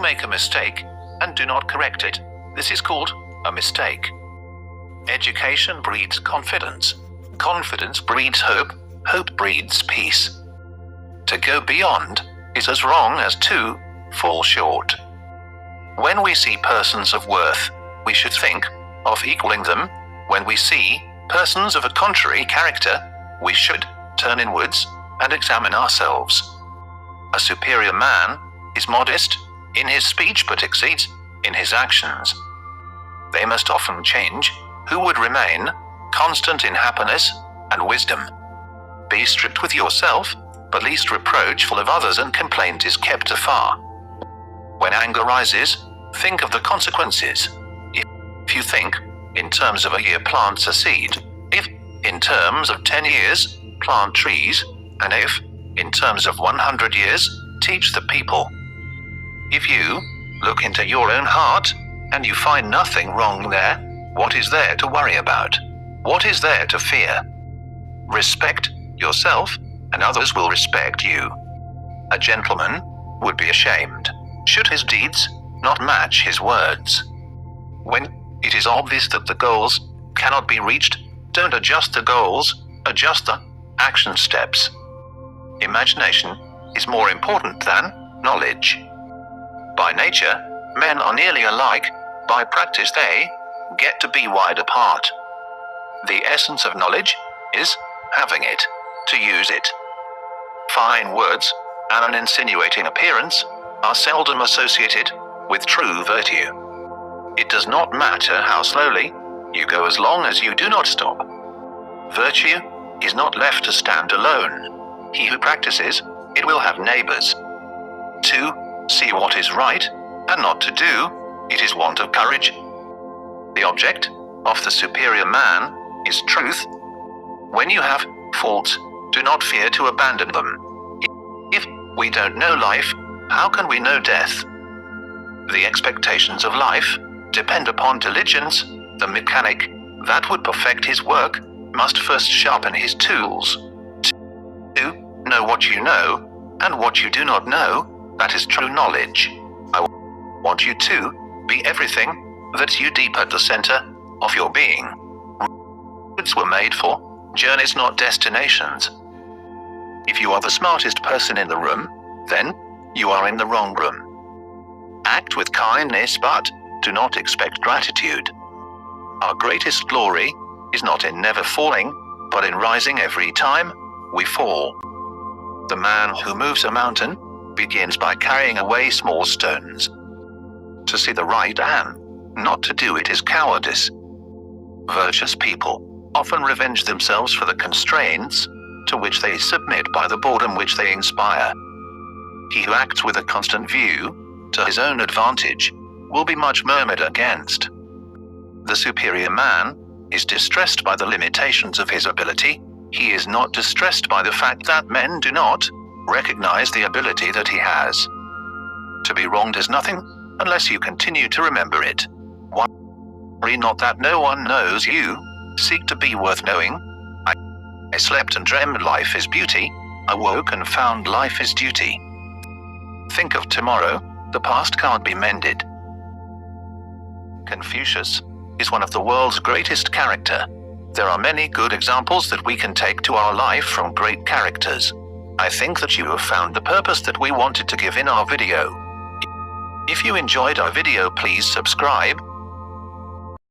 make a mistake and do not correct it, this is called a mistake. Education breeds confidence. Confidence breeds hope. Hope breeds peace. To go beyond is as wrong as to fall short. When we see persons of worth, we should think of equaling them. When we see persons of a contrary character, we should turn inwards and examine ourselves. A superior man is modest in his speech but exceeds in his actions. They must often change who would remain constant in happiness and wisdom. Be strict with yourself, but least reproachful of others, and complaint is kept afar. When anger rises, think of the consequences. If you think in terms of a year, plant a seed. If in terms of 10 years, plant trees. And if in terms of 100 years, teach the people. If you look into your own heart and you find nothing wrong there, what is there to worry about? What is there to fear? Respect yourself, and others will respect you. A gentleman would be ashamed should his deeds not match his words. When it is obvious that the goals cannot be reached, don't adjust the goals, adjust the action steps. Imagination is more important than knowledge. By nature, men are nearly alike. By practice, they get to be wide apart. The essence of knowledge is having it, to use it. Fine words and an insinuating appearance are seldom associated with true virtue. It does not matter how slowly you go as long as you do not stop. Virtue is not left to stand alone. He who practices it will have neighbors. To see what is right and not to do it is want of courage. The object of the superior man is truth. When you have faults, do not fear to abandon them. If we don't know life, how can we know death? The expectations of life depend upon diligence. The mechanic that would perfect his work must first sharpen his tools. To know what you know and what you do not know, that is true knowledge. I want you to be everything that's you deep at the center of your being. Roads were made for journeys, not destinations. If you are the smartest person in the room, then you are in the wrong room. Act with kindness, but do not expect gratitude. Our greatest glory is not in never falling, but in rising every time we fall. The man who moves a mountain begins by carrying away small stones. To see the right and not to do it is cowardice. Virtuous people often revenge themselves for the constraints to which they submit by the boredom which they inspire. He who acts with a constant view to his own advantage will be much murmured against. The superior man is distressed by the limitations of his ability. He is not distressed by the fact that men do not recognize the ability that he has. To be wronged is nothing unless you continue to remember it. Worry not that no one knows you. Seek to be worth knowing. I slept and dreamed life is beauty. I woke and found life is duty. Think of tomorrow. The past can't be mended. Confucius is one of the world's greatest character. There are many good examples that we can take to our life from great characters. I think that you have found the purpose that we wanted to give in our video. If you enjoyed our video, please subscribe